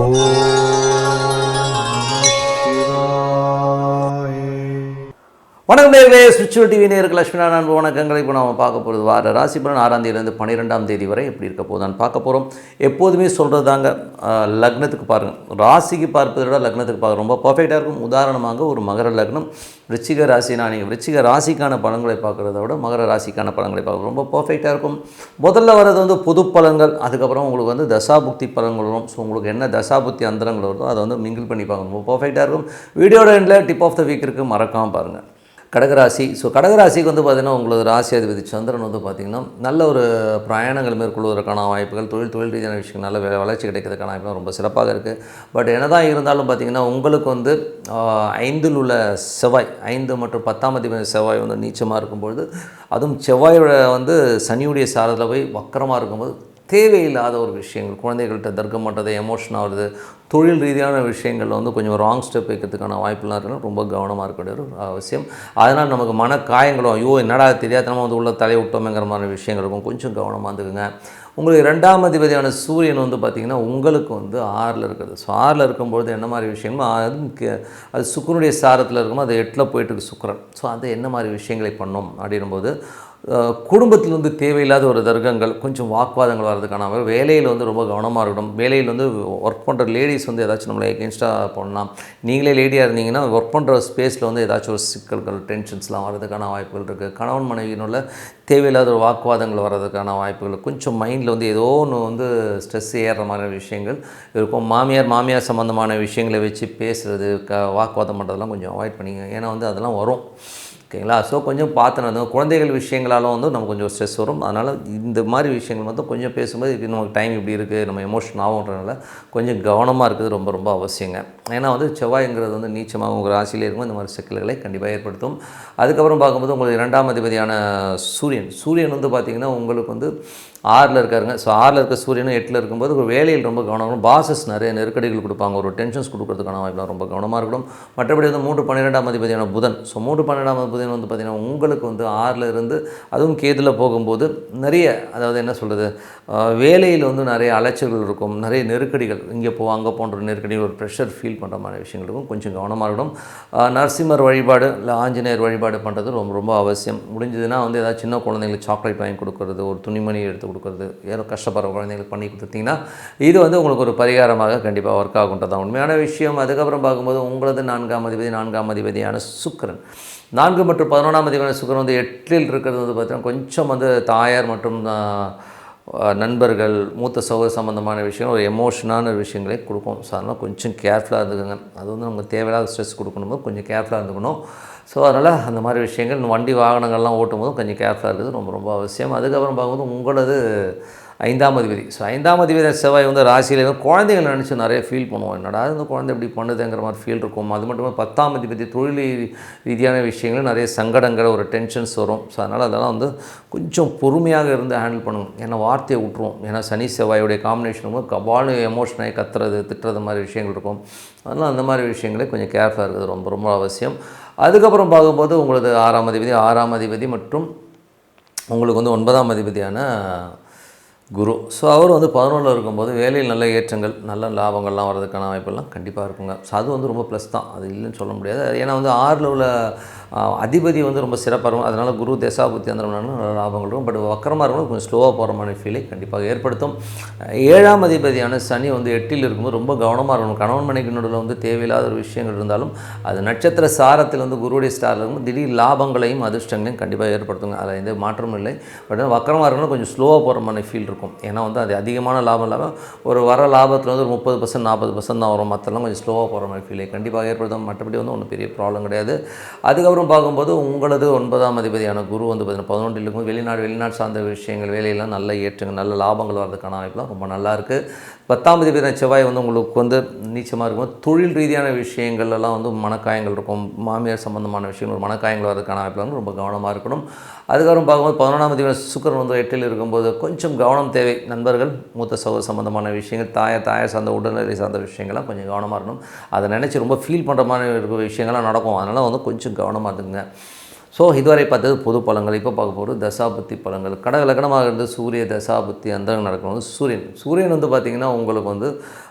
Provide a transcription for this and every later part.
ஓம் சிவாய. வணக்கம் நேயர்களே, ஸ்பிரிச்சுவல் டிவி நேயருக்கு லட்சுமி நாராயணன் வணக்கங்களை. இப்போ நம்ம பார்க்க போகிறது வார ராசி பலன் 6ஆம் தேதியிலேருந்து 12ஆம் தேதி வரை எப்படி இருக்க போதான்னு பார்க்க போகிறோம். எப்போதுமே சொல்கிறது தாங்க, லக்னத்துக்கு பாருங்கள், ராசிக்கு பார்ப்பதை விட லக்னத்துக்கு பார்க்க ரொம்ப பர்ஃபெக்டாக இருக்கும். உதாரணமாக ஒரு மகர லக்னம் விருச்சிக ராசினா நீங்கள் விருச்சிக ராசிக்கான பலன்களை பார்க்குறத விட மகர ராசிக்கான பலன்களை பார்க்க ரொம்ப பர்ஃபெக்டாக இருக்கும். முதல்ல வர்றது வந்து பொது பலன்கள், அதுக்கப்புறம் உங்களுக்கு வந்து தசாபுக்தி பலன்கள் வரும். ஸோ உங்களுக்கு என்ன தசாபுக்தி அந்தரங்கள் வருதோ அதை வந்து மிங்கிள் பண்ணி பார்க்க ரொம்ப பர்ஃபெக்டாக இருக்கும். வீடியோட எண்டில் டிப் ஆஃப் த வீக் இருக்குது, மறக்காமல் பாருங்கள். கடகராசி. ஸோ கடகராசிக்கு வந்து பார்த்திங்கன்னா உங்களுக்கு ராசி அதிபதி சந்திரன் வந்து பார்த்திங்கன்னா நல்ல ஒரு பிரயாணங்கள் மேற்கொள்வதற்கான வாய்ப்புகள், தொழில் ரீதியான விஷயங்கள் நல்ல வளர்ச்சி கிடைக்கிறதுக்கான வாய்ப்புகள் ரொம்ப சிறப்பாக இருக்குது. பட் என்ன தான் இருந்தாலும் பார்த்திங்கன்னா உங்களுக்கு வந்து 5இல் உள்ள செவ்வாய், 5 மற்றும் 10ஆம் அதிபதி செவ்வாய் வந்து நீச்சமாக இருக்கும்பொழுது, அதுவும் செவ்வாயோட வந்து சனியுடைய சாரத்தில் போய் வக்கரமாக இருக்கும்போது தேவையில்லாத ஒரு விஷயங்கள், குழந்தைகள்கிட்ட தர்க்கம் பண்ணுறது, எமோஷன் ஆகுறது, தொழில் ரீதியான விஷயங்கள் வந்து கொஞ்சம் ராங் ஸ்டெப் வைக்கிறதுக்கான வாய்ப்புலாம் இருக்குன்னா ரொம்ப கவனமாக இருக்க வேண்டிய ஒரு அவசியம். அதனால் நமக்கு மனக்காயங்களும், ஐயோ என்னடா தெரியாதனமாக வந்து உள்ள தலையை விட்டோமேங்கிற மாதிரி விஷயங்கள் இருக்கும். கொஞ்சம் கவனமாக இருந்துக்குங்க. உங்களுக்கு 2ஆம் அதிபதியான சூரியன் வந்து பார்த்திங்கன்னா உங்களுக்கு வந்து 6இல் இருக்கிறது. ஸோ 6இல் இருக்கும்பொழுது என்ன மாதிரி விஷயங்களும் அது சுக்கிரனுடைய சாரத்தில் இருக்கும்போது அது 8இல் போயிட்டு சுக்கிரன். ஸோ அது என்ன மாதிரி விஷயங்களை பண்ணும் அப்படின்னும்போது, குடும்பத்தில் வந்து தேவையில்லாத ஒரு தர்க்கங்கள், கொஞ்சம் வாக்குவாதங்கள் வர்றதுக்கான வேலையில் வந்து ரொம்ப கவனமாக இருக்கணும். வேலையில் வந்து ஒர்க் பண்ணுற லேடிஸ் வந்து ஏதாச்சும் நம்மளை எகென்ஸ்டாக பண்ணலாம். நீங்களே லேடியாக இருந்தீங்கன்னா ஒர்க் பண்ணுற ஸ்பேஸில் வந்து ஏதாச்சும் ஒரு சிக்கல்கள், டென்ஷன்ஸ்லாம் வர்றதுக்கான வாய்ப்புகள் இருக்குது. கணவன் மனைவியினுள்ள தேவையில்லாத ஒரு வாக்குவாதங்கள் வர்றதுக்கான வாய்ப்புகள், கொஞ்சம் மைண்டில் வந்து ஏதோ ஒன்று வந்து ஸ்ட்ரெஸ் ஏறுற மாதிரி விஷயங்கள் இருக்கும். மாமியார் சம்மந்தமான விஷயங்களை வச்சு பேசுகிறது, வாக்குவாதம் பண்ணுறதெல்லாம் கொஞ்சம் அவாய்ட் பண்ணிங்க. ஏன்னா வந்து அதெல்லாம் வரும், ஓகேங்களா? ஸோ கொஞ்சம் பார்த்துனது, குழந்தைகள் விஷயங்களாலும் வந்து நமக்கு கொஞ்சம் ஸ்ட்ரெஸ் வரும். அதனால் இந்த மாதிரி விஷயங்கள் வந்து கொஞ்சம் பேசும்போது இது நமக்கு டைம் இப்படி இருக்குது, நம்ம எமோஷன் ஆகுன்றதுனால கொஞ்சம் கவனமாக இருக்குது ரொம்ப ரொம்ப அவசியங்க. ஏன்னா வந்து செவ்வாய்ங்கிறது வந்து நீச்சமாக உங்கள் ராசியிலே இருக்கும், இந்த மாதிரி சிக்கல்களை கண்டிப்பாக ஏற்படுத்தும். அதுக்கப்புறம் பார்க்கும்போது உங்களுக்கு 2ஆம் அதிபதியான சூரியன் வந்து பார்த்திங்கன்னா உங்களுக்கு வந்து 6இல் இருக்காருங்க. ஸோ 6இல் இருக்க சூரியனும் 8இல் இருக்கும்போது ஒரு வேலையில் ரொம்ப கவனம், பாசஸ் நிறைய நெருக்கடிகள் கொடுப்பாங்க, ஒரு டென்ஷன்ஸ் கொடுக்கறதுக்கான வாய்ப்புலாம் ரொம்ப கவனமாக இருக்கணும். மற்றபடி வந்து 3-12ஆம் அதிபதியான புதன். ஸோ 3-12ஆம் புதன் வந்து பார்த்திங்கன்னா உங்களுக்கு வந்து 6இல் இருந்து அதுவும் கேதுல போகும்போது நிறைய, அதாவது என்ன சொல்கிறது, வேலையில் வந்து நிறைய அலைச்சல்கள் இருக்கும், நிறைய நெருக்கடிகள், இங்கே அங்கே போன்ற நெருக்கடிகள், ஒரு ப்ரெஷர் ஃபீல் பண்ணுற மாதிரி விஷயங்கள் இருக்கும். கொஞ்சம் கவனமாக இருக்கணும். நரசிம்மர் வழிபாடு இல்லை ஆஞ்சநேயர் வழிபாடு பண்ணுறது ரொம்ப ரொம்ப அவசியம். முடிஞ்சதுன்னா வந்து ஏதாவது சின்ன குழந்தைங்களுக்கு சாக்லேட் வாங்கி கொடுக்குறது, ஒரு துணிமணி எடுத்து கொடுக்குறது, யாரோ கஷ்டப்படுற குழந்தைங்களுக்கு பண்ணி கொடுத்தீங்கன்னா இது வந்து உங்களுக்கு ஒரு பரிகாரமாக கண்டிப்பாக ஒர்க் ஆகுன்றதான் உண்மையான விஷயம். அதுக்கப்புறம் பார்க்கும்போது உங்களது 4ஆம் அதிபதியான சுக்கிரன், 4 மற்றும் 11ஆம் அதிபதியான சுக்கிரன் வந்து 8இல் இருக்கிறது வந்து பார்த்திங்கன்னா கொஞ்சம் வந்து தாயார் மற்றும் நண்பர்கள், மூத்த சகோதர சம்மந்தமான விஷயம், ஒரு எமோஷனான விஷயங்களே கொடுக்கும். ஸோ அதனால் கொஞ்சம் கேர்ஃபுல்லாக இருந்துக்கோங்க. அது வந்து நமக்கு தேவையில்லாத ஸ்ட்ரெஸ் கொடுக்கணும், கொஞ்சம் கேர்ஃபுல்லாக இருந்துக்கணும். ஸோ அதனால் அந்த மாதிரி விஷயங்கள், வண்டி வாகனங்கள்லாம் ஓட்டும்போது கொஞ்சம் கேர்ஃபுல்லாக இருக்கிறது ரொம்ப ரொம்ப அவசியம். அதுக்கப்புறம் பார்க்கும்போது உங்களது 5ஆம் அதிபதி. ஸோ 5ஆம் அதிபதி செவ்வாய் வந்து ராசியில் குழந்தைகள் நினச்சி நிறைய ஃபீல் பண்ணுவோம், என்னடா இந்த குழந்தை இப்படி பண்ணுதுங்கிற மாதிரி ஃபீல் இருக்கும். அது மட்டும் இல்லாமல் 10ஆம் அதிபதி தொழில் ரீதியான விஷயங்கள் நிறைய சங்கடங்கள், ஒரு டென்ஷன்ஸ் வரும். ஸோ அதனால் அதெல்லாம் வந்து கொஞ்சம் பொறுமையாக இருந்து ஹேண்டில் பண்ணணும். ஏன்னா வார்த்தையை விட்டுருவோம். ஏன்னா சனி செவ்வாயுடைய காம்பினேஷன் வந்து கபாலு எமோஷனாகி கத்துறது, திட்டுறது மாதிரி விஷயங்கள் இருக்கும். அதனால் அந்த மாதிரி விஷயங்களே கொஞ்சம் கேர்ஃபுல்லாக இருக்குது ரொம்ப ரொம்ப அவசியம். அதுக்கப்புறம் பார்க்கும்போது உங்களது 6ஆம் அதிபதி மற்றும் உங்களுக்கு வந்து 9ஆம் அதிபதியான குரு. ஸோ அவர் வந்து 11இல் இருக்கும்போது வேலையில் நல்ல ஏற்றங்கள், நல்ல லாபங்கள்லாம் வர்றதுக்கான வாய்ப்பெல்லாம் கண்டிப்பாக இருக்குங்க. ஸோ அது வந்து ரொம்ப ப்ளஸ் தான், அது இல்லைன்னு சொல்ல முடியாது. ஏன்னா வந்து 6இல் உள்ள அதிபதி வந்து ரொம்ப சிறப்பாக இருக்கும். அதனால் குரு தசாபுத்தி அந்த நல்ல லாபங்கள் இருக்கும். பட் வக்கரமாக இருக்கும்போது கொஞ்சம் ஸ்லோவாக போகிற மாதிரி ஃபீலை கண்டிப்பாக ஏற்படுத்தும். 7ஆம் அதிபதியான சனி வந்து 8இல் இருக்கும்போது ரொம்ப கவனமாக இருக்கணும். கணவன் மனைவி நடுவில் வந்து தேவையில்லாத ஒரு விஷயங்கள் இருந்தாலும் அது நட்சத்திர சாரத்தில் வந்து குருவுடைய ஸ்டாரில் இருக்கும், திடீர் லாபங்களையும் அதிர்ஷ்டங்களையும் கண்டிப்பாக ஏற்படுத்துங்க. அதில் எந்த மாற்றமும் இல்லை. பட் வக்கரமாக இருக்கணும், கொஞ்சம் ஸ்லோவாக போகிற மாதிரி ஃபீல் இருக்கும். ஏன்னா வந்து அது அதிகமான லாபம் இல்லாமல் ஒரு வர லாபத்தில் வந்து ஒரு 30% 40% தான் வரும். மற்றெல்லாம் கொஞ்சம் ஸ்லோவாக போகிற மாதிரி ஃபீலை கண்டிப்பாக ஏற்படுத்தும். மற்றபடி வந்து ஒன்றும் பெரிய ப்ராப்ளம் கிடையாது. அதுக்கப்புறம் பார்க்கும்போது உங்களது 9ஆம் அதிபதியான குரு வந்து பார்த்திங்கன்னா 11இல் இருக்கும்போது வெளிநாடு சார்ந்த விஷயங்கள், வேலையெல்லாம் நல்ல ஏற்றங்கள், நல்ல லாபங்கள் வர்றதுக்கான வாய்ப்புலாம் ரொம்ப நல்லாயிருக்கு. 10ஆம் அதிபதியான செவ்வாய் வந்து உங்களுக்கு வந்து நீச்சமாக இருக்கும்போது தொழில் ரீதியான விஷயங்கள்லாம் வந்து மனக்காயங்கள் இருக்கும், மாமியார் சம்மந்தமான விஷயங்கள், மனக்காயங்கள் வர்றதுக்கான வாய்ப்பு வந்து ரொம்ப கவனமாக இருக்கணும். அதுக்கப்புறம் பார்க்கும்போது 11ஆம் அதிபதியான சுக்கிரன் வந்து 8இல் இருக்கும்போது கொஞ்சம் கவனம் தேவை. நண்பர்கள், மூத்த சகோதர சம்மந்தமான விஷயங்கள், தாயார் சார்ந்த உடல்நிலை சார்ந்த விஷயங்கள்லாம் கொஞ்சம் கவனமாக இருக்கணும். அதை நினச்சி ரொம்ப ஃபீல் பண்ணுற மாதிரி இருக்கிற விஷயங்கள்லாம் நடக்கும். அதனால் வந்து கொஞ்சம் கவனமாக இருந்துங்க. ஸோ இதுவரை பார்த்தது பொது பலன்கள். இப்போ பார்க்க போகிறது தசாபுத்தி பலன்கள். கடக லக்னமாக இருந்து சூரிய தசாபுத்தி அந்த நடக்கும்போது சூரியன் வந்து பார்த்திங்கன்னா உங்களுக்கு வந்து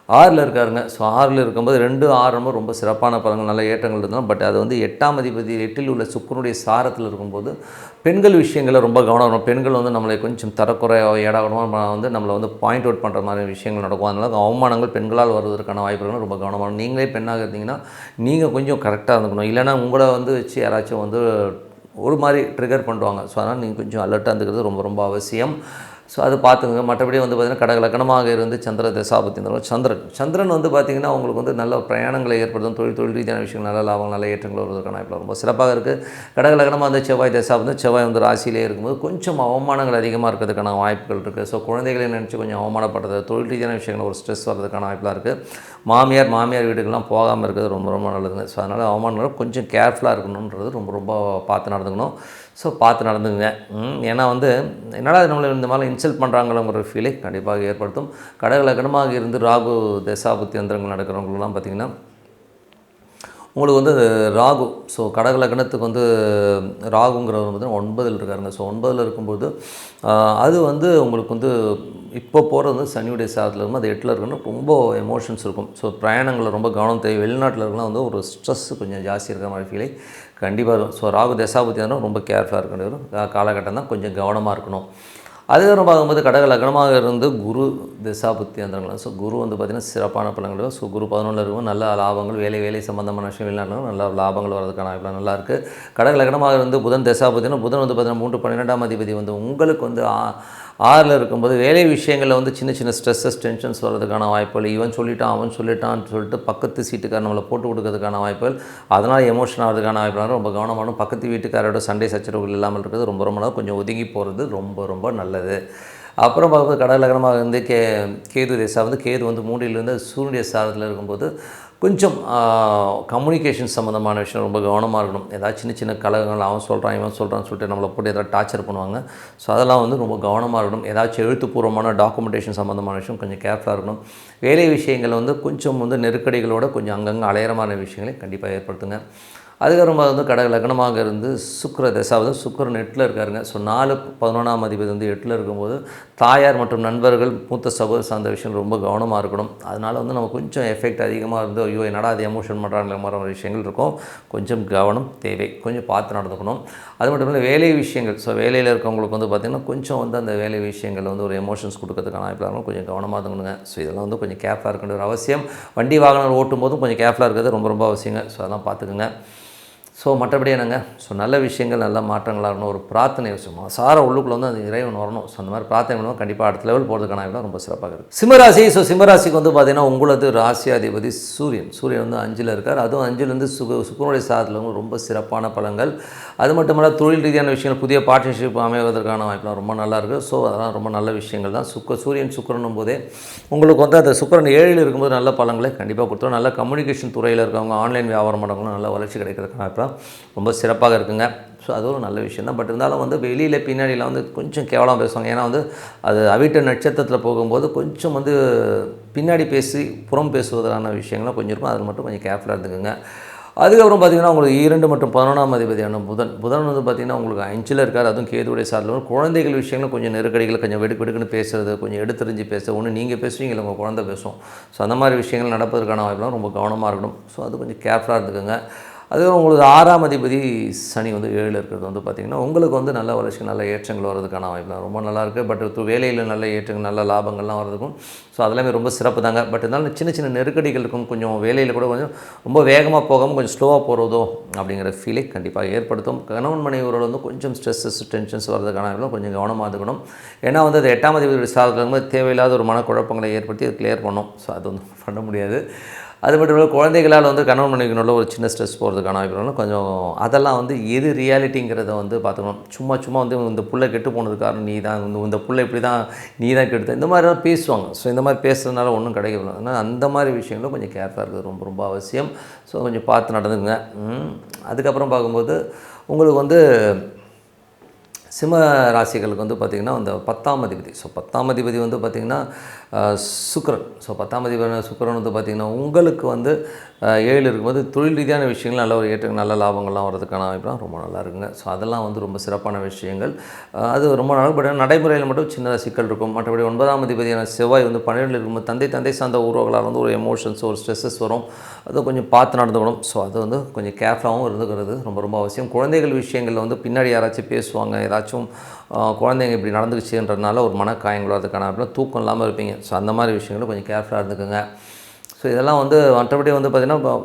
6ல் இருக்காருங்க. ஸோ 6ல் இருக்கும்போது 2, 6 ரொம்ப சிறப்பான பலன்கள், நல்ல ஏற்றங்கள் இருந்தாலும், பட் அது வந்து 8ஆம் அதிபதி 8ல் உள்ள சுக்கிரனுடைய சாரத்தில் இருக்கும்போது பெண்கள் விஷயங்களில் ரொம்ப கவனம் இருக்கணும். பெண்கள் வந்து நம்மளை கொஞ்சம் தரக்குறை ஏடாகணுமா வந்து நம்மளை வந்து பாயிண்ட் அவுட் பண்ணுற மாதிரி விஷயங்கள் நடக்கும். அதனால் அவமானங்கள் பெண்களால் வருவதற்கான வாய்ப்புகள் ரொம்ப கவனமாக. நீங்களே பெண்ணாக இருந்தீங்கன்னா நீங்கள் கொஞ்சம் கரெக்டாக இருந்துக்கணும். இல்லைனா உங்களை வந்து வச்சு யாராச்சும் வந்து ஒரு மாதிரி ட்ரிகர் பண்ணுவாங்க. ஸோ அதனால் நீங்கள் கொஞ்சம் அலர்ட்டாக இருந்துக்கிறது ரொம்ப ரொம்ப அவசியம். ஸோ அது பார்த்துங்க. மற்றபடி வந்து பார்த்திங்கன்னா கடகலக்கணமாக இருந்து சந்திர தசாபத்தி சந்திரன் வந்து பார்த்திங்கன்னா உங்களுக்கு வந்து நல்ல பிரயாணங்களை ஏற்படுத்தும். தொழில் ரீதியான விஷயங்கள் நல்ல லாபம், நல்ல ஏற்றங்கள் வருவதற்கான வாய்ப்பு ரொம்ப சிறப்பாக இருக்குது. கடகலக்கணமாக வந்து செவ்வாய் தசாபத்தி, செவ்வாய் வந்து ராசியிலே இருக்கும்போது கொஞ்சம் அவமானங்கள் அதிகமாக இருக்கிறதுக்கான வாய்ப்புகள் இருக்குது. ஸோ குழந்தைகளை நினச்சி கொஞ்சம் அவமானப்படுறது, தொழில் ரீதியான விஷயங்கள் ஒரு ஸ்ட்ரெஸ் வர்றதுக்கான வாய்ப்பாக இருக்குது. மாமியார் வீட்டுக்கெல்லாம் போகாமல் இருக்கிறது ரொம்ப ரொம்ப நல்லதுங்க. ஸோ அதனால் அவமானங்கள் கொஞ்சம் கேர்ஃபுல்லாக இருக்கணுன்றது ரொம்ப ரொம்ப பார்த்து நடந்துக்கணும். ஸோ பார்த்து நடந்துங்க. ஏன்னா வந்து என்னடா நம்மளை இந்த மாதிரி இன்சல்ட் பண்ணுறாங்களோங்கிற ஃபீலை கண்டிப்பாக ஏற்படுத்தும். கடகலக்கணமாக இருந்து ராகு தசாபுத்தி யந்திரங்கள் நடக்கிறவங்களுக்குலாம் பார்த்திங்கன்னா உங்களுக்கு வந்து ராகு, ஸோ கடகலக்கணத்துக்கு வந்து ராகுங்கிறவர் வந்து 9ல் இருக்காருங்க. ஸோ 9ல் இருக்கும்போது அது வந்து உங்களுக்கு வந்து இப்போ போகிறது வந்து சனியுடைய சாரத்தில் இருக்கும். அது 8ல் இருக்குன்னா ரொம்ப எமோஷன்ஸ் இருக்கும். ஸோ பிரயாணங்களில் ரொம்ப கவனம் தேவை. வெளிநாட்டில் இருக்கலாம் வந்து ஒரு ஸ்ட்ரெஸ் கொஞ்சம் ஜாஸ்தி இருக்கிற மாதிரி ஃபீலை கண்டிப்பாக இருக்கும். ஸோ ராகு தசாபுத்தி ரொம்ப கேர்ஃபுல்லாக இருக்கணும். காலகட்டம் தான் கொஞ்சம் கவனமாக இருக்கணும். அதுக்கப்புறம் பார்க்கும்போது கடகலக்கணமாக இருந்து குரு தசாபுத்தி அந்தரங்கள். ஸோ குரு வந்து பார்த்திங்கன்னா சிறப்பான பலன்கள். ஸோ குரு 11ல் இருக்கும். நல்ல லாபங்கள், வேலை சம்பந்தமான விஷயம் வெளிநாட்டில் நல்ல லாபங்கள் வரதுக்கான வாய்ப்பு நல்லாயிருக்கு. கடகலக்கணமாக இருந்து புதன் தசாபுத்தினா புதன் வந்து பார்த்திங்கன்னா 3, 12ஆம் அதிபதி வந்து உங்களுக்கு வந்து 6ல் இருக்கும்போது வேலை விஷயங்களில் வந்து சின்ன சின்ன ஸ்ட்ரெஸ்ஸஸ், டென்ஷன்ஸ் வர்றதுக்கான வாய்ப்புகள், இவன் சொல்லிட்டான் அவன் சொல்லிட்டான்னு சொல்லிட்டு பக்கத்து சீட்டுக்கார நம்மளை போட்டு கொடுக்கறதுக்கான வாய்ப்புகள், அதனால் எமோஷன் ஆகிறதுக்கான வாய்ப்புகள் ரொம்ப கவனமானும். பக்கத்து வீட்டுக்காரோட சண்டை சச்சரவுகள் இல்லாமல் இருக்கிறது ரொம்ப ரொம்ப நல்லது. கொஞ்சம் ஒதுங்கி போகிறது ரொம்ப ரொம்ப நல்லது. அப்புறம் பார்க்கும்போது கடகலக்கணமாக இருந்து கேது திசா வந்து கேது வந்து 3லிருந்து சூரியனுடைய சாரத்தில் இருக்கும்போது கொஞ்சம் கம்யூனிகேஷன் சம்மந்தமான விஷயம் ரொம்ப கவனமாக இருக்கணும். ஏதாவது சின்ன சின்ன கலகங்கள் அவன் சொல்கிறான் இவன் சொல்கிறான்னு சொல்லிட்டு நம்மளை போட்டு ஏதாவது டார்ச்சர் பண்ணுவாங்க. ஸோ அதெல்லாம் வந்து ரொம்ப கவனமாக இருக்கணும். ஏதாச்சும் எழுத்துப்பூர்வமான டாக்குமெண்டேஷன் சம்மந்தமான விஷயம் கொஞ்சம் கேர்ஃபுல்லாக இருக்கணும். வேலை விஷயங்கள் வந்து கொஞ்சம் வந்து நெருக்கடிகளோடு கொஞ்சம் அங்கங்கே அலையரமான விஷயங்களை கண்டிப்பாக ஏற்படுத்துங்க. அதுக்கப்புறமா வந்து கடகலக்கணமாக இருந்து சுக்கிர தசாவது சுக்கிரன் 8ல் இருக்காருங்க. ஸோ 4, 11ஆம் அதிபதி வந்து 8ல் இருக்கும்போது தாயார் மற்றும் நண்பர்கள், மூத்த சகோதர சார்ந்த விஷயங்கள் ரொம்ப கவனமாக இருக்கணும். அதனால் வந்து நம்ம கொஞ்சம் எஃபெக்ட் அதிகமாக இருந்து ஐயோ என்னடா அது எமோஷன் பண்ணுறாங்களே மாதிரி விஷயங்கள் இருக்கும். கொஞ்சம் கவனம் தேவை. கொஞ்சம் பார்த்து நடந்துக்கணும். அது மட்டும் இல்லை வேலை விஷயங்கள். ஸோ வேலையில் இருக்கவங்களுக்கு வந்து பார்த்திங்கன்னா கொஞ்சம் வந்து அந்த வேலை விஷயங்கள் வந்து ஒரு எமோஷன்ஸ் கொடுக்கறதுக்கான வாய்ப்பு கொஞ்சம் கவனமாக இருக்கணுங்க. ஸோ இதெல்லாம் வந்து கொஞ்சம் கேர்ஃபுல்லாக இருக்கின்ற ஒரு அவசியம். வண்டி வாகனம் ஓட்டும் போதும் கொஞ்சம் கேர்ஃபுல்லாக இருக்கிறது ரொம்ப ரொம்ப அவசியங்க. ஸோ அதெல்லாம் பார்த்துக்குங்க. ஸோ மற்றபடி என்னங்க, ஸோ நல்ல விஷயங்கள் நல்ல மாற்றங்களாக இருக்கணும். ஒரு பிரார்த்தனை விஷயமா சார உள்ளுக்குள்ளே வந்து அந்த இறைவன் வரணும். ஸோ அந்த மாதிரி பிரார்த்தனை பண்ணுவோம். கண்டிப்பாக அடுத்த லெவல் போகிறதுக்கான இடம் ரொம்ப சிறப்பாக இருக்குது. சிம்மராசி. ஸோ சிம்மராசிக்கு வந்து பார்த்திங்கன்னா உங்களது ராசியாதிபதி சூரியன் வந்து 5ல் இருக்கார். அதுவும் 5லேருந்து சுக்கிரனுடைய சாரத்தில் ரொம்ப சிறப்பான பலன்கள். அது மட்டும் இல்லை தொழில் ரீதியான விஷயங்கள், புதிய பார்ட்னர்ஷிப் அமைவதற்கான வாய்ப்புலாம் ரொம்ப நல்லாயிருக்கு. ஸோ அதெல்லாம் ரொம்ப நல்ல விஷயங்கள் தான். சூரியனும் போதே உங்களுக்கு வந்து அந்த சுக்கிரன் 7ல் இருக்கும்போது நல்ல பலன்களை கண்டிப்பாக கொடுத்துரும். நல்ல கம்யூனிகேஷன் துறையில் இருக்கவங்க, ஆன்லைன் வியாபாரம் பண்ணுறவங்களும் நல்ல வளர்ச்சி கிடைக்கிறதுக்கான வாய்ப்பு ரொம்ப சிறப்பாக இருக்குங்க. ஸோ அது ஒரு நல்ல விஷயம் தான். பட் இருந்தாலும் வந்து வெளியில் பின்னாடியில் வந்து கொஞ்சம் கேவலமாக பேசுவாங்க. ஏன்னா வந்து அது அவிட்ட நட்சத்திரத்தில் போகும்போது கொஞ்சம் வந்து பின்னாடி பேசி புறம் பேசுவதற்கான விஷயங்கள்லாம் கொஞ்சம் இருக்கும். அதில் மட்டும் கொஞ்சம் கேர்ஃபுல்லாக இருந்துக்குங்க. அதுக்கப்புறம் பார்த்திங்கன்னா உங்களுக்கு 2 மற்றும் 11ஆம் அதிபதியான புதன் வந்து பார்த்திங்கன்னா உங்களுக்கு 5ல் இருக்கார். அதுவும் கேதுவுடைய சார்பில் குழந்தைகள் விஷயங்களும் கொஞ்சம் நெருக்கடிகள், கொஞ்சம் வெடுக்குன்னு பேசுகிறது, கொஞ்சம் எடுத்துரிஞ்சு பேசுறது, ஒன்று நீங்கள் பேசுவீங்க இல்லை உங்கள் குழந்தை பேசும். ஸோ அந்த மாதிரி விஷயங்கள் நடப்பதற்கான வாய்ப்புலாம் ரொம்ப கவனமாக இருக்கணும். ஸோ அது கொஞ்சம் கேர்ஃபுல்லாக இருந்துக்குங்க. அதுக்கப்புறம் உங்களுக்கு 6ஆம் அதிபதி சனி வந்து 7ல் இருக்கிறது வந்து பார்த்திங்கன்னா உங்களுக்கு வந்து நல்ல வளர்ச்சி, நல்ல ஏற்றங்கள் வரதுக்கான வாய்ப்புலாம் ரொம்ப நல்லாயிருக்கு. பட் வேலையில் நல்ல ஏற்றங்கள், நல்ல லாபங்கள்லாம் வரதுக்கும் ஸோ அதெல்லாமே ரொம்ப சிறப்பு தாங்க. பட் இருந்தாலும் சின்ன சின்ன நெருக்கடிகள் இருக்கும். கொஞ்சம் வேலையில் கூட கொஞ்சம் ரொம்ப வேகமாக போகாமல் கொஞ்சம் ஸ்லோவாக போகிறதோ அப்படிங்கிற ஃபீலை கண்டிப்பாக ஏற்படுத்தும். கணவன் மனைவி உறவில் வந்து கொஞ்சம் ஸ்ட்ரெஸ்ஸஸ், டென்ஷன்ஸ் வரதுக்கான கொஞ்சம் கவனமாக இருக்கணும். ஏன்னா வந்து அது 8ஆம் அதிபதி சாரத்தில் இருக்கும்போது தேவையில்லாத ஒரு மனக்குழப்பங்களை ஏற்படுத்தி அது கிளியர் பண்ணும். ஸோ அது வந்து பண்ண முடியாது. அது மட்டும் இல்லை குழந்தைகளால் வந்து கணவன் மனைவிக்குள்ள ஒரு சின்ன ஸ்ட்ரெஸ் போகிறதுக்கான வாய்ப்புகளும் கொஞ்சம் அதெல்லாம் வந்து எது ரியாலிட்டிங்கிறத வந்து பார்த்துக்கணும். சும்மா வந்து இந்த புள்ளை கெட்டு போனது காரணம் நீ தான், இந்த புள்ளை இப்படி தான், நீ தான் கெடுத்த, இந்த மாதிரிலாம் பேசுவாங்க. ஸோ இந்த மாதிரி பேசுகிறதுனால ஒன்றும் கிடைக்கல. ஆனால் அந்த மாதிரி விஷயங்களும் கொஞ்சம் கேர்ஃபுல்லாக இருக்குது ரொம்ப ரொம்ப அவசியம். ஸோ கொஞ்சம் பார்த்து நடந்துக்குங்க. அதுக்கப்புறம் பார்க்கும்போது உங்களுக்கு வந்து சிம்ம ராசிகளுக்கு வந்து பார்த்திங்கன்னா அந்த 10ஆம் அதிபதி. ஸோ 10ஆம் அதிபதி வந்து பார்த்திங்கன்னா சுக்கிரன். ஸோ 10ஆம் அதிபதி சுக்கிரன் வந்து பார்த்திங்கன்னா உங்களுக்கு வந்து 7 இருக்கும்போது தொழில் ரீதியான விஷயங்கள் நல்ல ஒரு ஏற்ற நல்ல லாபங்கள்லாம் வரதுக்கான வாய்ப்புலாம் ரொம்ப நல்லா இருக்குங்க. ஸோ அதெல்லாம் வந்து ரொம்ப சிறப்பான விஷயங்கள். அது ரொம்ப நல்லா. பட் நடைமுறையில் மட்டும் சின்னதாக சிக்கல் இருக்கும். மற்றபடி 9ஆம் அதிபதியான செவ்வாய் வந்து 12 இருக்கும்போது தந்தை சார்ந்த உறவுகளால் வந்து ஒரு எமோஷன்ஸ் ஒரு ஸ்ட்ரெஸ்ஸஸ் வரும். அதை கொஞ்சம் பார்த்து நடந்துக்கணும். ஸோ அது வந்து கொஞ்சம் கேர்ஃபுல்லாகவும் இருந்துக்கிறது ரொம்ப ரொம்ப அவசியம். குழந்தைகள் விஷயங்களில் வந்து பின்னாடி யாராச்சும் பேசுவாங்க, ஏதாச்சும் குழந்தைங்க இப்படி நடந்துக்குச்சுன்றதுனால ஒரு மனக்காயங்கள் வரதுக்கான வாய்ப்புலாம், தூக்கம் இல்லாமல் இருப்பீங்க. ஸோ அந்த மாதிரி விஷயங்களும் கொஞ்சம் கேர்ஃபுல்லாக இருந்துக்குங்க. ஸோ இதெல்லாம் வந்து மற்றபடி வந்து பார்த்திங்கன்னா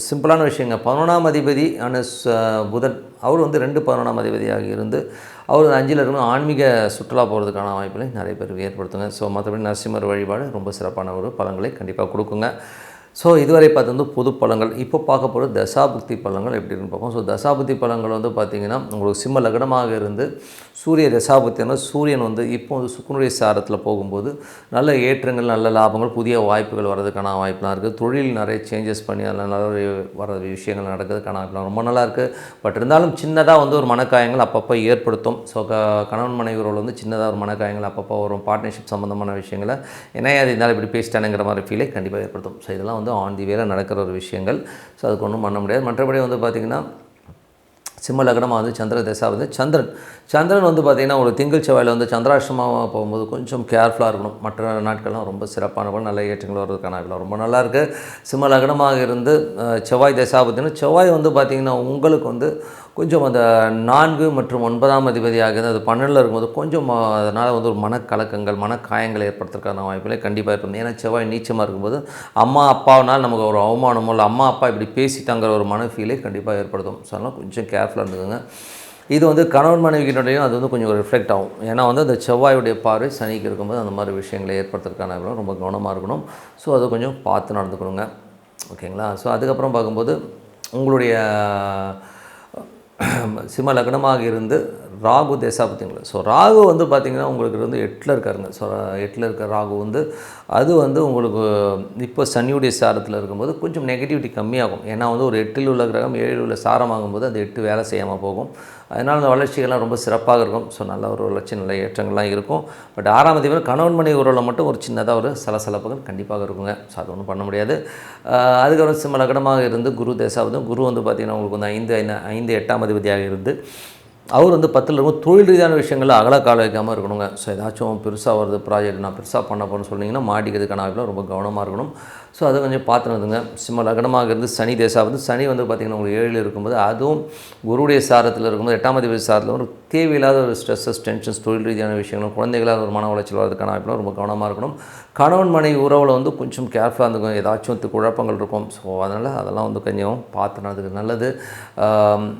சிம்பிளான விஷயங்க. 11ஆம் அதிபதி புதன் அவர் வந்து 11ஆம் அதிபதியாக இருந்து அவர் 5ல் இருக்கும் ஆன்மீக சுற்றுலா போகிறதுக்கான வாய்ப்புகளை நிறைய பேருக்கு ஏற்படுத்துங்க. ஸோ மற்றபடி நரசிம்மர் வழிபாடு ரொம்ப சிறப்பான ஒரு பலன்களை கண்டிப்பாக கொடுக்குங்க. ஸோ இதுவரை பார்த்து வந்து பொது பலன்கள். இப்போ பார்க்க போகிற தசாபுத்தி பலன்கள் எப்படின்னு பார்ப்போம். ஸோ தசாபுத்தி பலன்கள் வந்து பார்த்திங்கன்னா உங்களுக்கு சிம்ம லக்னமாக இருந்து சூரிய தசாபுத்தினா சூரியன் வந்து இப்போ வந்து சுக்கிரனுடைய சாரத்தில் போகும்போது நல்ல ஏற்றங்கள் நல்ல லாபங்கள் புதிய வாய்ப்புகள் வர்றதுக்கான வாய்ப்புலாம் இருக்குது. தொழில் நிறைய சேஞ்சஸ் பண்ணி அதில் நல்ல வர விஷயங்கள் நடக்கிறதுக்கான வாய்ப்புலாம் ரொம்ப நல்லா இருக்குது. பட் இருந்தாலும் சின்னதாக வந்து ஒரு மனக்காயங்கள் அப்பப்போ ஏற்படுத்தும். ஸோ கணவன் மனைவியோடு வந்து சின்னதாக ஒரு மனக்காயங்கள் அப்பப்போ வரும். பார்ட்னர்ஷிப் சம்மந்தமான விஷயங்களை என்ன அது இருந்தாலும் இப்படி பேசிட்டானுங்கிற மாதிரி ஃபீலை கண்டிப்பாக ஏற்படுத்தும். ஸோ இதெல்லாம் வந்து ஆன் தி வேல நடக்கிற ஒரு விஷயங்கள். ஸோ அதுக்கு ஒன்றும் பண்ண முடியாது. மற்றபடி வந்து பார்த்திங்கன்னா சிம்ம லக்னமாக வந்து சந்திர தசா வந்து சந்திரன் வந்து பார்த்திங்கன்னா ஒரு திங்கள் செவ்வாயில் வந்து சந்திராஷ்டமாக போகும்போது கொஞ்சம் கேர்ஃபுல்லாக இருக்கணும். மற்ற நாட்கள்லாம் ரொம்ப சிறப்பான நல்ல ஏற்றங்கள் வர்றதுக்கான ரொம்ப நல்லாயிருக்கு. சிம்ம லக்னமாக இருந்து செவ்வாய் தசாபத்தினா செவ்வாய் வந்து பார்த்திங்கன்னா உங்களுக்கு வந்து கொஞ்சம் அந்த 4 மற்றும் 9ஆம் அதிபதியாக அது 12ல் இருக்கும்போது கொஞ்சம் அதனால் வந்து ஒரு மனக்கலக்கங்கள் மனக்காயங்கள் ஏற்படுத்துறதுக்கான வாய்ப்புகளை கண்டிப்பாக இருக்கும். ஏன்னா செவ்வாய் நீச்சமாக இருக்கும்போது அம்மா அப்பாவனால் நமக்கு ஒரு அவமானமோ இல்லை அம்மா அப்பா இப்படி பேசிட்டாங்கிற ஒரு மன ஃபீலை கண்டிப்பாக ஏற்படுத்தும். ஸோ அதனால் கொஞ்சம் கேர்ஃபுல்லாக இருந்துக்கோங்க. இது வந்து கணவன் மனைவிக்கிட்டையும் அது வந்து கொஞ்சம் ரிஃப்ளெக்ட் ஆகும். ஏன்னா வந்து அந்த செவ்வாயுடைய பார்வை சனிக்கு இருக்கும்போது அந்த மாதிரி விஷயங்களை ஏற்படுத்துறதுக்கான ரொம்ப கவனமாக இருக்கணும். ஸோ அதை கொஞ்சம் பார்த்து நடந்துக்கணுங்க. ஓகேங்களா? ஸோ அதுக்கப்புறம் பார்க்கும்போது உங்களுடைய சிம்ம லக்னமாக இருந்து ராகு தசாபுத்திங்களா. ஸோ ராகு வந்து பார்த்திங்கன்னா உங்களுக்கு வந்து 8ல் இருக்காருங்க. ஸோ 8ல் இருக்க ராகு வந்து அது வந்து உங்களுக்கு இப்போ சனியுடைய சாரத்தில் இருக்கும்போது கொஞ்சம் நெகட்டிவிட்டி கம்மியாகும். ஏன்னா வந்து ஒரு 8ல் உள்ள கிரகம் 7ல் உள்ள சாரமாகும்போது அது 8 வேலை செய்யாமல் போகும். அதனால் அந்த வளர்ச்சிகள்லாம் ரொம்ப சிறப்பாக இருக்கும். ஸோ நல்ல ஒரு வளர்ச்சி நல்ல ஏற்றங்கள்லாம் இருக்கும். பட் 6ஆம் அதிபதி கணவன் மனைவி உறவில் மட்டும் ஒரு சின்னதாக ஒரு சலசலப்புகள் கண்டிப்பாக இருக்குங்க. ஸோ அது ஒன்றும் பண்ண முடியாது. அதுக்கப்புறம் சிம்ம லக்னமாக இருந்து குரு தசாபதி குரு வந்து பார்த்திங்கன்னா உங்களுக்கு வந்து 5 8ஆம் அதிபதியாக இருந்து அவர் வந்து 10ல் இருக்கும். தொழில் ரீதியான விஷயங்களில் அகலக்கால வைக்காமல் இருக்கணுங்க. ஸோ ஏதாச்சும் பெருசாக வருது ப்ராஜெக்ட் நான் பெருசாக பண்ண போகிறேன்னு சொன்னீங்கன்னா மாட்டிக்கிறதுக்கான வாய்ப்பில் ரொம்ப கவனமாக இருக்கணும். ஸோ அதை கொஞ்சம் பார்த்துனதுங்க. சிம்ம லக்னமாக இருந்து சனி வந்து சனி வந்து பார்த்திங்கன்னா உங்களுக்கு 7ல் இருக்கும்போது அதுவும் குருடைய சாரத்தில் இருக்கும்போது 8ஆம் அதிபதி சாரத்தில் ஒரு தேவையில்லாத ஒரு ஸ்ட்ரெஸ்ஸஸ் டென்ஷன்ஸ் தொழில் ரீதியான விஷயங்களும் குழந்தைகளால் ஒரு மன உளைச்சல் வரதுக்கான வாய்ப்பில் ரொம்ப கவனமாக இருக்கணும். கணவன் மனைவி உறவில் வந்து கொஞ்சம் கேர்ஃபுல்லாக இருந்துக்கும். ஏதாச்சும் குழப்பங்கள் இருக்கும். ஸோ அதனால் அதெல்லாம் வந்து கொஞ்சம் பார்த்து நடந்துக்கு நல்லது.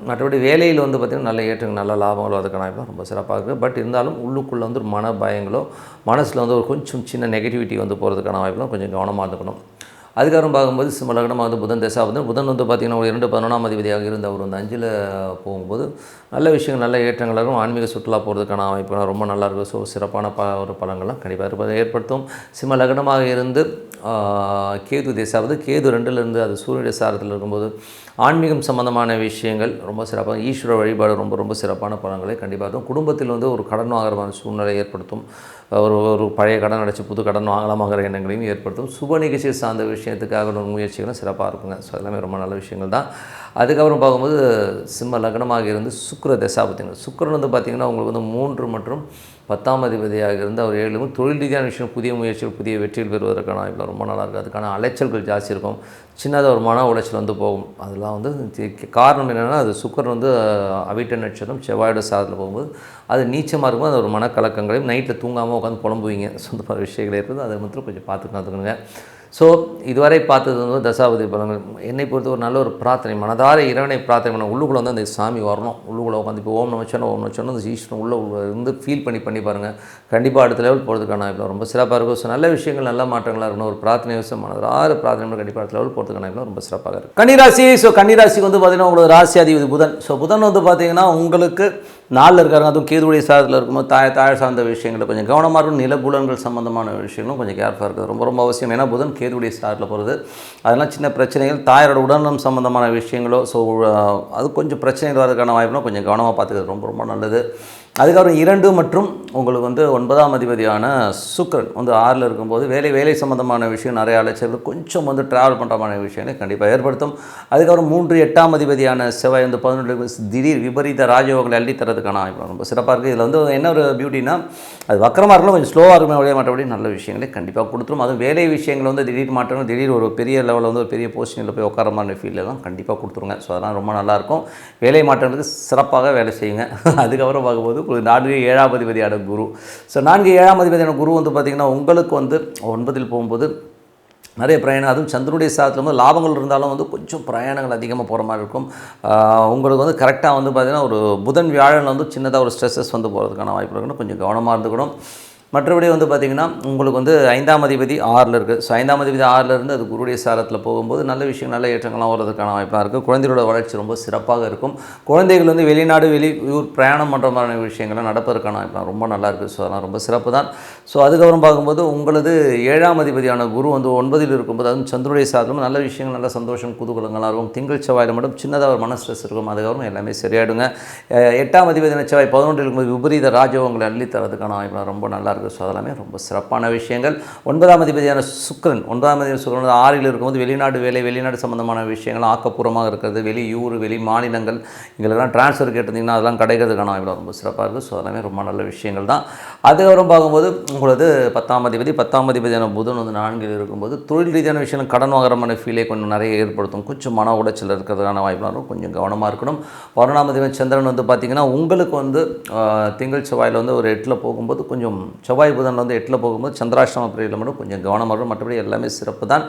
மற்றபடி வேலையில் வந்து பார்த்திங்கன்னா நல்ல ஏற்றங்கள் நல்ல லாபங்களோ அதுக்கான வாய்ப்பு ரொம்ப சிறப்பாக இருக்குது. பட் இருந்தாலும் உள்ளுக்குள்ளே வந்து ஒரு மன பயங்களோ மனசில் வந்து ஒரு கொஞ்சம் சின்ன நெகட்டிவிட்டி வந்து போகிறதுக்கான வாய்ப்புலாம் கொஞ்சம் கவனமாக இருந்துக்கணும். அதுக்கப்புறம் பார்க்கும்போது சிம்ம லக்னமாக வந்து புதன் தசாபதி புதன் வந்து பார்த்திங்கன்னா ஒரு 11ஆம் அதிபதியாக இருந்து அவர் வந்து 5ல் போகும்போது நல்ல விஷயங்கள் நல்ல ஏற்றங்களாகவும் ஆன்மீக சுற்றுலா போகிறதுக்கான வாய்ப்புகள் ரொம்ப நல்லாயிருக்கும். ஸோ சிறப்பான ஒரு பலங்கள்லாம் கண்டிப்பாக ஏற்படுத்தும். சிம்ம லக்னமாக இருந்து கேது தசாபதி கேது 2ல் இருந்து அது சூரிய சாரத்தில் இருக்கும்போது ஆன்மீகம் சம்பந்தமான விஷயங்கள் ரொம்ப சிறப்பாக ஈஸ்வர வழிபாடு ரொம்ப சிறப்பான பலன்களை கண்டிப்பாக இருக்கும். குடும்பத்தில் வந்து ஒரு கடன் வாங்குற சூழ்நிலை ஏற்படுத்தும். ஒரு பழைய கடன் அடைச்சி புது கடன் வாங்கலாமாங்கிற எண்ணங்களையும் ஏற்படுத்தும். சுப நிகழ்ச்சி சார்ந்த விஷயத்துக்காக ஒரு முயற்சிகளும் சிறப்பாக இருக்குங்க. ஸோ எல்லாமே ரொம்ப நல்ல விஷயங்கள் தான். அதுக்கப்புறம் பார்க்கும்போது சிம்ம லக்னமாக இருந்து சுக்கிர தசாபதிங்க சுக்கிரன் வந்து பார்த்திங்கன்னா உங்களுக்கு வந்து 3 மற்றும் 10ஆம் அதிபதியாக இருந்து அவர் 7 தொழில் ரீதியான விஷயம் புதிய முயற்சிகள் புதிய வெற்றிகள் பெறுவதற்கான வாய்ப்பு ரொம்ப நல்லாயிருக்கும். அதுக்கான அலைச்சல்கள் ஜாஸ்தி இருக்கும். சின்னதாக ஒரு மன உளைச்சல் வந்து போகும். அதெல்லாம் வந்து காரணம் என்னென்னா அது சுக்கிரன் வந்து அவிட்ட நட்சத்திரம் செவ்வாயோட சாரத்தில் போகும்போது அது நீச்சமாக இருக்கும்போது அது ஒரு மனக்கலக்கங்களையும் நைட்டில் தூங்காமல் உட்காந்து புலம்புவீங்க. சொந்த மாதிரி விஷயங்கள் ஏற்படுது. அதை மட்டும் கொஞ்சம் பார்த்துக்கணுங்க. ஸோ இதுவரை பார்த்தது வந்து தசாபதி பலன்கள். என்னை பொறுத்த ஒரு நல்ல ஒரு பிரார்த்தனை மனதார இறைவனை பிரார்த்தனை பண்ண உள்ளுக்குள்ளே வந்து அந்த சாமி வரணும். உள்ளுக்குள்ளே உட்காந்து இப்போ ஓம் நமச்சிவாய அந்த ஈஸ்வரன் உள்ளே இருந்து ஃபீல் பண்ணி பாருங்கள். கண்டிப்பாக அடுத்த லெவல் போகிறதுக்கான வாய்ப்பு ரொம்ப சிறப்பாக இருக்கும். ஸோ நல்ல விஷயங்கள் நல்ல மாற்றங்களாக இருக்கணும். ஒரு பிரார்த்தனை விஷயம் மனதார பிரார்த்தனை கண்டிப்பாக அடுத்த லெவல் போகிறதுக்கான வாய்ப்பு ரொம்ப சிறப்பாக இருக்கும். கன்னிராசி. ஸோ கன்னிராசிக்கு வந்து பார்த்திங்கன்னா உங்களுக்கு ராசி அதிபதி புதன். ஸோ புதன் வந்து பார்த்திங்கன்னா உங்களுக்கு 4ல் இருக்காங்க. அதுவும் கேதுவுடைய சாரத்தில் இருக்கும்போது தாய் சார்ந்த விஷயங்களை கொஞ்சம் கவனமாக இருக்கும். நிலபுலன்கள் சம்மந்தமான விஷயங்களும் கொஞ்சம் கேர்ஃபுல்லாக இருக்குது. ரொம்ப அவசியம். ஏன்னா புதன் கேதுவுடைய சாரத்தில் போகிறது அதெல்லாம் சின்ன பிரச்சனைகள் தாயாரோட உடல்நலம் சம்மந்தமான விஷயங்களோ ஸோ அது கொஞ்சம் பிரச்சனைகள் வரதுக்கான வாய்ப்புனா கொஞ்சம் கவனமாக பார்த்துக்கிறது ரொம்ப நல்லது. அதுக்கப்புறம் 2 மற்றும் உங்களுக்கு வந்து 9ஆம் அதிபதியான சுக்கிரன் வந்து 6ல் இருக்கும்போது வேலை சம்மந்தமான விஷயம் நிறைய அலைச்சல்கள் கொஞ்சம் வந்து ட்ராவல் பண்ணுற மாதிரி விஷயங்களை கண்டிப்பாக ஏற்படுத்தும். அதுக்கப்புறம் 3 8ஆம் அதிபதியான செவ்வாய் வந்து 11 திடீர் விபரீத ராஜயோகங்களை அள்ளி தரதுக்கான வாய்ப்பு ரொம்ப சிறப்பாக இருக்குது. இதில் வந்து என்ன ஒரு பியூட்டினா அது வக்கரமாக இருக்கணும், கொஞ்சம் ஸ்லோவாக இருக்குமே ஒழிய மற்றபடி நல்ல விஷயங்களை கண்டிப்பாக கொடுத்துரும். அதுவும் வேலை விஷயங்கள் வந்து திடீர் மாற்றங்கள், திடீர் ஒரு பெரிய லெவலில் வந்து ஒரு பெரிய போஸ்டிங்கில் போய் உட்கார மாதிரி ஃபீல்டெல்லாம் கண்டிப்பாக கொடுத்துருங்க. ஸோ அதெல்லாம் ரொம்ப நல்லாயிருக்கும். வேலை மாற்றங்களுக்கு சிறப்பாக வேலை செய்யுங்க. அதுக்கப்புறம் பார்க்கும்போது 4 7ஆம் அதிபதியான குரு. ஸோ 4 7ஆம் அதிபதியான குரு வந்து பார்த்திங்கன்னா உங்களுக்கு வந்து 9ல் போகும்போது நிறைய பிரயாணம், அதுவும் சந்திரனுடைய சாதத்தில் வந்து லாபங்கள் இருந்தாலும் வந்து கொஞ்சம் பிரயாணங்கள் அதிகமாக போகிற மாதிரி இருக்கும். உங்களுக்கு வந்து கரெக்டாக வந்து பார்த்திங்கன்னா ஒரு புதன் வியாழன் வந்து சின்னதாக ஒரு ஸ்ட்ரெஸ்ஸஸ் வந்து போகிறதுக்கான வாய்ப்பு இருக்கணும். கொஞ்சம் கவனமாக இருந்துக்கணும். மற்றபடி வந்து பார்த்திங்கன்னா உங்களுக்கு வந்து 5ஆம் அதிபதி 6ல் இருக்குது. ஸோ 5ஆம் அதிபதி 6ல் இருந்து அது குருடைய சாரத்தில் போகும்போது நல்ல விஷயம், நல்ல ஏற்றங்கள்லாம் வரதுக்கான வாய்ப்பாக இருக்குது. குழந்தைகளோட வளர்ச்சி ரொம்ப சிறப்பாக இருக்கும். குழந்தைகள் வந்து வெளிநாடு வெளியூர் பிரயாணம் பண்ணுற மாதிரி விஷயங்கள்லாம் நடப்பதற்கான வாய்ப்பு ரொம்ப நல்லா இருக்குது. ஸோ அதெல்லாம் ரொம்ப சிறப்பு தான். ஸோ அதுக்கப்புறம் பார்க்கும்போது உங்களது 7ஆம் அதிபதியான குரு வந்து 9ல் இருக்கும்போது அதுவும் சந்திரனுடைய சாரத்திலும் நல்ல விஷயங்கள், நல்ல சந்தோஷம், குதூகலங்களாக இருக்கும். திங்கள் செவ்வாயில் மட்டும் சின்னதாக ஒரு மன ஸ்ட்ரெஸ் இருக்கும். அதுக்கப்புறம் எல்லாமே சரியாயிடுங்க. 8ஆம் அதிபதியான செவ்வாய் 11ல் இருக்கும்போது விபரீத ராஜயோகங்களை அள்ளி தரதுக்கான வாய்ப்பு ரொம்ப நல்லா இருக்குது. ஸோ அதெல்லாமே ரொம்ப சிறப்பான விஷயங்கள். 9ஆம் அதிபதியான சுக்கிரன் 9ஆம் அதிபதி சுக்கிரன் 6ல் இருக்கும்போது வெளிநாடு சம்பந்தமான விஷயங்கள் ஆக்கப்பூர்வமாக இருக்கிறது. வெளியூர் வெளி மாநிலங்கள் இங்கெல்லாம் ட்ரான்ஸ்ஃபர் கேட்டிருந்தீங்கன்னா அதெல்லாம் கிடைக்கிறதுக்கான வாய்ப்பு ரொம்ப சிறப்பாக இருக்குது. ஸோ அதெல்லாமே ரொம்ப நல்ல விஷயங்கள் தான். அதுக்கப்புறம் பார்க்கும்போது உங்களது 10ஆம் அதிபதியான புதன் வந்து 4ல் இருக்கும்போது தொழில் ரீதியான விஷயங்கள் கடன் வாங்குறமான ஃபீலே கொஞ்சம் நிறைய ஏற்படுத்தும். கொஞ்சம் மன உளைச்சல் இருக்கிறதுக்கான வாய்ப்புலாம் இருக்கும். கொஞ்சம் கவனமாக இருக்கணும். 11ஆம் அதிபதி சந்திரன் வந்து பார்த்திங்கன்னா உங்களுக்கு வந்து திங்கள் செவ்வாயில் வந்து ஒரு 8ல் போகும்போது கொஞ்சம் செவ்வாய் புதன் வந்து 8ல் போகும்போது சந்திராஷ்டம பிரிவில் மட்டும் கொஞ்சம் கவனமாக இருக்கும். மற்றபடி எல்லாமே சிறப்பு தான்.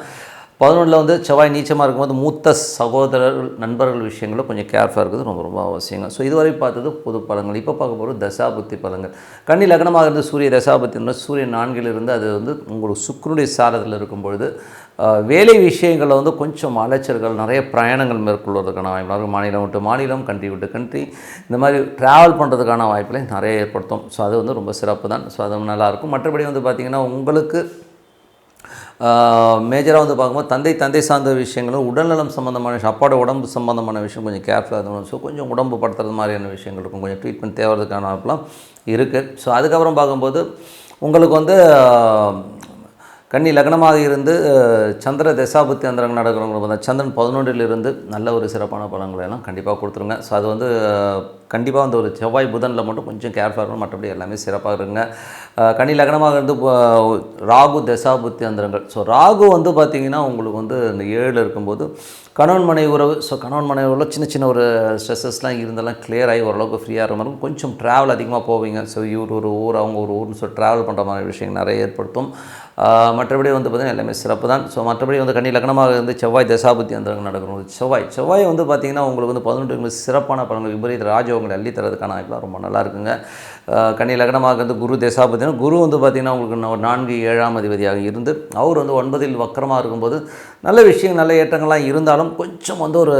11ல் வந்து செவ்வாய் நீச்சமாக இருக்கும்போது மூத்த சகோதரர்கள் நண்பர்கள் விஷயங்களும் கொஞ்சம் கேர்ஃபுல்லாக இருக்குது ரொம்ப ரொம்ப அவசியங்க. ஸோ இதுவரை பார்த்தது பொது பலங்கள். இப்போ பார்க்க போகிறது தசாபுத்தி பலங்கள். கன்னி லக்னமாக இருந்து சூரிய தசாபுத்தி சூரியன் 4ல் இருந்து அது வந்து உங்களுக்கு சுக்கிரனுடைய சாரத்தில் இருக்கும்பொழுது வேலை விஷயங்களில் வந்து கொஞ்சம் அலைச்சல்கள், நிறைய பிரயாணங்கள் மேற்கொள்வதற்கான வாய்ப்பு, மாநிலம் விட்டு மாநிலம், கண்ட்ரி விட்டு கண்ட்ரி இந்த மாதிரி ட்ராவல் பண்ணுறதுக்கான வாய்ப்புகளை நிறைய ஏற்படுத்தும். ஸோ அது வந்து ரொம்ப சிறப்பு தான். ஸோ அது நல்லாயிருக்கும். மற்றபடி வந்து பார்த்திங்கன்னா உங்களுக்கு மேஜராக வந்து பார்க்கும்போது தந்தை சார்ந்த விஷயங்களும் உடல்நலம் சம்மந்தமான விஷயம், அப்பாவோட உடம்பு சம்மந்தமான விஷயம் கொஞ்சம் கேர்ஃபுல்லாக இருக்கணும். ஸோ கொஞ்சம் உடம்பு படுத்துறது மாதிரியான விஷயங்கள் இருக்கும். கொஞ்சம் ட்ரீட்மெண்ட் தேவைறதுக்கான வாய்ப்புலாம் இருக்குது. ஸோ அதுக்கப்புறம் பார்க்கும்போது உங்களுக்கு வந்து கன்னி லக்னமாக இருந்து சந்திர தசாபுத்தி அந்தரங்கள் நடக்கிறவங்களுக்கு பார்த்தா சந்திரன் 11ல் இருந்து நல்ல ஒரு சிறப்பான பலன்களை எல்லாம் கண்டிப்பாக கொடுத்துருங்க. ஸோ அது வந்து கண்டிப்பாக வந்து ஒரு செவ்வாய் புதனில் மட்டும் கொஞ்சம் கேர்ஃபுல்லாக இருக்கணும். மற்றபடி எல்லாமே சிறப்பாக இருக்குங்க. கன்னி லக்னமாக இருந்து ராகு தசாபுத்தி அந்தரங்கள். ஸோ ராகு வந்து பார்த்திங்கன்னா உங்களுக்கு வந்து இந்த 7ல் இருக்கும்போது கணவன் மனைவி உறவு. ஸோ கணவன் மனைவி உறவு சின்ன ஒரு ஸ்ட்ரெஸ்ஸஸ்லாம் இருந்தெல்லாம் கிளியர் ஆகி ஓரளவுக்கு ஃப்ரீயாக இருக்க மாதிரி கொஞ்சம் ட்ராவல் அதிகமாக போவீங்க. ஸோ இவர் ஒரு ஊர் அவங்க ஒரு ஊர்னு சொல்லி ட்ராவல் பண்ணுற மாதிரி விஷயங்கள் நிறைய ஏற்படுத்தும். மற்றபடி வந்து பார்த்திங்கன்னா எல்லாமே சிறப்பு தான். ஸோ மற்றபடி வந்து கன்னி லக்னமாக இருந்து செவ்வாய் தசாபுத்தி அந்தரங்கள் நடக்கணும். செவ்வாய் வந்து பார்த்திங்கன்னா உங்களுக்கு வந்து 11 சிறப்பான பலன்கள் விபரீத ராஜயோகங்களை அள்ளி தரதுக்கான வாய்ப்புலாம் ரொம்ப நல்லா இருக்குங்க. கன்னி லக்னமாக இருந்து குரு தசாபுத்தினா குரு வந்து பார்த்திங்கன்னா உங்களுக்கு ஒரு 4 7ஆம் அதிபதியாக இருந்து அவர் வந்து 9ல் வக்கரமாக இருக்கும்போது நல்ல விஷயம், நல்ல ஏற்றங்கள்லாம் இருந்தாலும் கொஞ்சம் வந்து ஒரு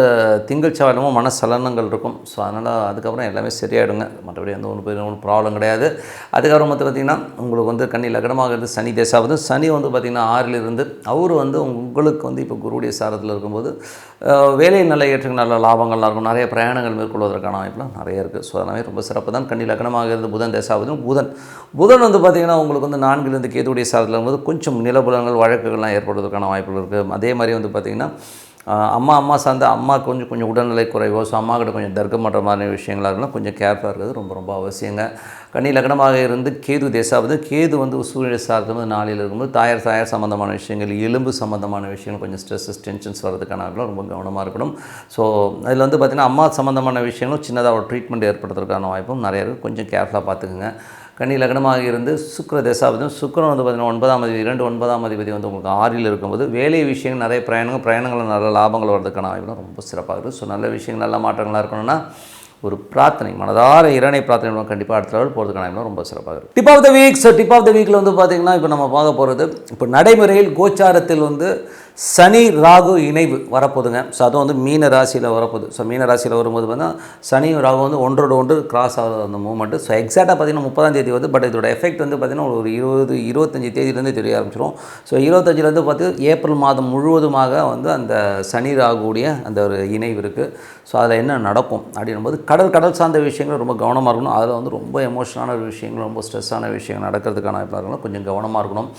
திங்கள் செவ்வாயிலும் மனசலனங்கள் இருக்கும். ஸோ அதனால் அதுக்கப்புறம் எல்லாமே சரியாயிடுங்க. மற்றபடி வந்து ஒன்றும் ப்ராப்ளம் கிடையாது. அதுக்கப்புறம் வந்து பார்த்திங்கன்னா உங்களுக்கு வந்து கன்னி லக்னமாக இருந்து சனி தசாபுத்தி சனி வந்து பார்த்திங்கன்னா 6ல் இருந்து அவர் வந்து உங்களுக்கு வந்து இப்போ குருவுடைய சாரத்தில் இருக்கும்போது வேலை நல்ல ஏற்றங்கள், நல்ல லாபங்கள்லாம் இருக்கும். நிறைய பிரயாணங்கள் மேற்கொள்வதற்கான வாய்ப்புலாம் நிறைய இருக்குது. ஸோ அதனால் ரொம்ப சிறப்பு தான். கன்னி லக்னமாக இருந்து புதன் தசாபுத்தியும் புதன் வந்து பார்த்திங்கன்னா உங்களுக்கு வந்து 4ல் இருந்து கேதுவுடைய சாரத்தில் இருக்கும்போது கொஞ்சம் நிலபுலங்கள் வழக்குகள்லாம் ஏற்படுவதற்கான வாய்ப்புகள் இருக்குது. அதே மாதிரி வந்து பார்த்திங்கன்னா அம்மா சார்ந்த அம்மாவுக்கு கொஞ்சம் உடல்நிலை குறைவோ, ஸோ அம்மாக்கிட்ட கொஞ்சம் தர்க்கம் பண்ணுற மாதிரி விஷயங்களாக இருந்தாலும் கொஞ்சம் கேர்ஃபுல்லாக இருக்கிறது ரொம்ப ரொம்ப அவசியங்க. கன்னி லக்னமாக இருந்து கேது தசாபுத்தி கேது வந்து சூரிய சாரத்தில் வந்து 4ல் இருக்கும்போது தாயார் சம்மந்தமான விஷயங்கள், எலும்பு சம்மந்தமான விஷயங்கள் கொஞ்சம் ஸ்ட்ரெஸ்ஸஸ் டென்ஷன்ஸ் வரதுக்கான ரொம்ப கவனமாக இருக்கணும். ஸோ அதில் வந்து பார்த்திங்கன்னா அம்மா சம்மந்தமான விஷயங்களும் சின்னதாக ஒரு ட்ரீட்மெண்ட் ஏற்படுறதுக்கான வாய்ப்பும் நிறைய இருக்குது. கொஞ்சம் கேர்ஃபுல்லாக பார்த்துக்குங்க. கன்னி லக்னமாக இருந்து சுக்கிர தசாபதியும் சுக்கிரன் வந்து பார்த்திங்கன்னா 9ஆம் அதிபதி வந்து உங்களுக்கு 6ல் இருக்கும்போது வேலை விஷயங்கள் நிறைய பிரயாணங்கள் நல்ல லாபங்கள் வரதுக்கான வாய்ப்புலாம் ரொம்ப சிறப்பாக இருக்குது. ஸோ நல்ல விஷயங்கள் நல்ல மாற்றங்களாக இருக்கணும்னா ஒரு பிரார்த்தனை, மனதார இறைவனை பிரார்த்தனை கண்டிப்பாக அடுத்த லெவல் போகிறதுக்கான ரொம்ப சிறப்பாக இருக்குது. Tip of the week. So tip of the வீக்கில் வந்து பார்த்திங்கன்னா இப்போ நம்ம பார்க்க போகிறது இப்போ நடைமுறையில் கோச்சாரத்தில் வந்து சனி ராகு இணைவு வரப்போகுதுங்க. ஸோ அதுவும் வந்து மீன ராசியில் வரப்போகுது. ஸோ மீன ராசியில் வரும்போது பார்த்தீங்கன்னா சனியும் ராகு வந்து ஒன்றோடு ஒன்று கிராஸ் ஆகுது அந்த மூமெண்ட்டு. ஸோ எக்ஸாக்டாக பார்த்தீங்கன்னா 30ஆம் தேதி வருது. பட் இதோட எஃபெக்ட் வந்து பார்த்திங்கன்னா ஒரு 25 தேதியிலேருந்து தெரிய ஆரம்பிச்சிடும். ஸோ 25லேருந்து பார்த்து ஏப்ரல் மாதம் முழுவதுமாக வந்து அந்த சனி ராகுடைய அந்த ஒரு இணைவு இருக்குது. ஸோ அதில் என்ன நடக்கும் அப்படின்னும்போது கடல் சார்ந்த விஷயங்கள் ரொம்ப கவனமாக இருக்கணும். அதில் வந்து ரொம்ப எமோஷனான விஷயங்கள், ரொம்ப ஸ்ட்ரெஸ்ஸான விஷயங்கள் நடக்கிறதுக்கான வாய்ப்பாக இருக்கணும். கொஞ்சம் கவனமாக இருக்கணும்.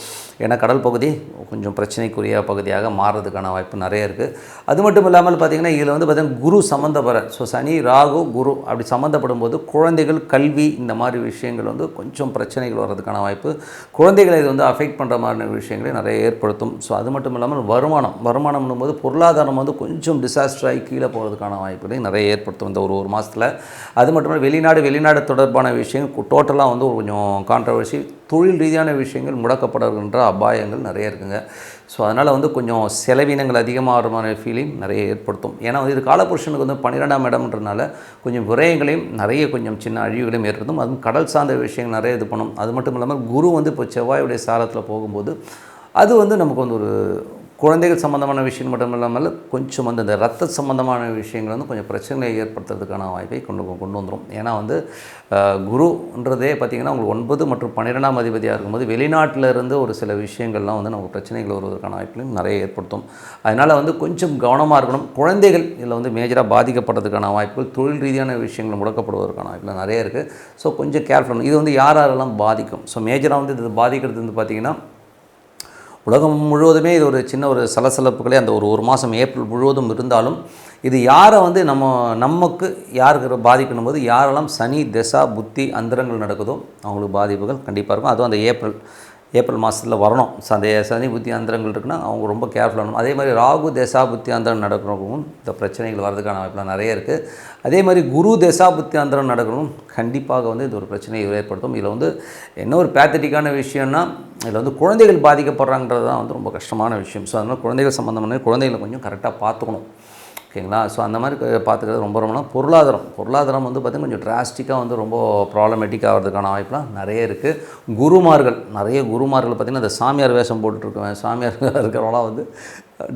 ஏன்னா கடல் பகுதி கொஞ்சம் பிரச்சனைக்குரிய பகுதியாக மாறுறதுக்கான வாய்ப்பு நிறைய இருக்குது. அது மட்டும் இல்லாமல் பார்த்திங்கன்னா இதில் வந்து பார்த்திங்கன்னா குரு சம்மந்தப்பட, ஸோ சனி ராகு குரு அப்படி சம்மந்தப்படும் போது குழந்தைகள் கல்வி இந்த மாதிரி விஷயங்கள் வந்து கொஞ்சம் பிரச்சனைகள் வர்றதுக்கான வாய்ப்பு, குழந்தைகளை இது வந்து அஃபெக்ட் பண்ணுற மாதிரி விஷயங்களை நிறைய ஏற்படுத்தும். ஸோ அது மட்டும் இல்லாமல் வருமானம்னும் போது பொருளாதாரம் வந்து கொஞ்சம் டிசாஸ்டர் ஆகி கீழே போகிறதுக்கான வாய்ப்புகளையும் நிறைய ஏற்படுத்தும் இந்த ஒரு மாதத்தில். அது மட்டும் இல்லாமல் வெளிநாடு தொடர்பான விஷயங்கள் டோட்டலாக வந்து கொஞ்சம் கான்ட்ரவர்சி, தொழில் ரீதியான விஷயங்கள் முடக்கப்படுகின்ற அபாயங்கள் நிறைய இருக்குங்க. ஸோ அதனால் வந்து கொஞ்சம் செலவினங்கள் அதிகமாகிற மாதிரி ஃபீலிங் நிறைய ஏற்படுத்தும். ஏன்னா வந்து இது காலபுருஷனுக்கு வந்து 12ஆம் இடம்ன்றனால கொஞ்சம் விரயங்களையும் நிறைய கொஞ்சம் சின்ன அழிவுகளையும் ஏற்படுத்தும். அதுவும் கடல் சார்ந்த விஷயங்கள் நிறைய இது பண்ணும். அது மட்டும் இல்லாமல் குரு வந்து இப்போ செவ்வாயுடைய சாரத்தில் போகும்போது அது வந்து நமக்கு வந்து ஒரு குழந்தைகள் சம்மந்தமான விஷயம் மட்டும் இல்லாமல் கொஞ்சம் வந்து இந்த ரத்த சம்மந்தமான விஷயங்கள் வந்து கொஞ்சம் பிரச்சனைகளை ஏற்படுத்துறதுக்கான வாய்ப்பை கொண்டு வந்துடும். ஏன்னா வந்து குருன்றதே பார்த்திங்கன்னா உங்களுக்கு 9 மற்றும் 12ஆம் அதிபதியாக இருக்கும்போது வெளிநாட்டில் இருந்து ஒரு சில விஷயங்கள்லாம் வந்து நமக்கு பிரச்சனைகள் வருவதற்கான வாய்ப்புகளையும் நிறைய ஏற்படுத்தும். அதனால் வந்து கொஞ்சம் கவனமாக இருக்கணும். குழந்தைகள் இதில் வந்து மேஜராக பாதிக்கப்படுறதுக்கான வாய்ப்புகள், தொழில் ரீதியான விஷயங்கள் முடக்கப்படுவதற்கான வாய்ப்புகள் நிறைய இருக்குது. ஸோ கொஞ்சம் கேர்ஃபுல். இது வந்து யாரெல்லாம் பாதிக்கும்? ஸோ மேஜராக வந்து இது பாதிக்கிறது வந்து பார்த்திங்கன்னா உலகம் முழுவதுமே இது ஒரு சின்ன ஒரு சலசலப்புகளே அந்த ஒரு மாதம் ஏப்ரல் முழுவதும் இருந்தாலும் இது யாரை வந்து நமக்கு யாருக்கு பாதிக்கணும் போது யாரெல்லாம் சனி தசா புத்தி அந்தரங்கள் நடக்குதோ அவங்களுக்கு பாதிப்புகள் கண்டிப்பாக இருக்கும். அதுவும் அந்த ஏப்ரல் மாதத்தில் வரணும். அந்த சனி புத்தி அந்தரங்கள் இருக்குன்னா அவங்க ரொம்ப கேர்ஃபுல்லாக இருக்கணும். அதே மாதிரி ராகு தசா புத்தி அந்தரம் நடக்கிறவங்களும் இந்த பிரச்சனைகள் வரதுக்கான வாய்ப்புலாம் நிறைய இருக்குது. அதே மாதிரி குரு தசா புத்தி அந்தரம் நடக்கணும் கண்டிப்பாக வந்து இது ஒரு பிரச்சனையை ஏற்படுத்தும். இதில் வந்து என்ன ஒரு பேத்தட்டிக்கான விஷயம்னா இதில் வந்து குழந்தைகள் பாதிக்கப்படுறாங்கிறது தான் வந்து ரொம்ப கஷ்டமான விஷயம். ஸோ அதனால் குழந்தைகள் சம்மந்தமான குழந்தைகளை கொஞ்சம் கரெக்டாக பார்த்துக்கணும். ஓகேங்களா? ஸோ அந்த மாதிரி பார்த்துக்கிறது ரொம்ப பொருளாதாரம் வந்து பார்த்திங்கன்னா கொஞ்சம் டிராஸ்டிக்காக வந்து ரொம்ப ப்ராப்ளமேட்டிக் ஆகிறதுக்கான வாய்ப்புலாம் நிறைய இருக்குது. நிறைய குருமார்கள் பார்த்திங்கன்னா அந்த சாமியார் வேஷம் போட்டுட்ருக்கேன், சாமியார் இருக்கிறவங்களாம் வந்து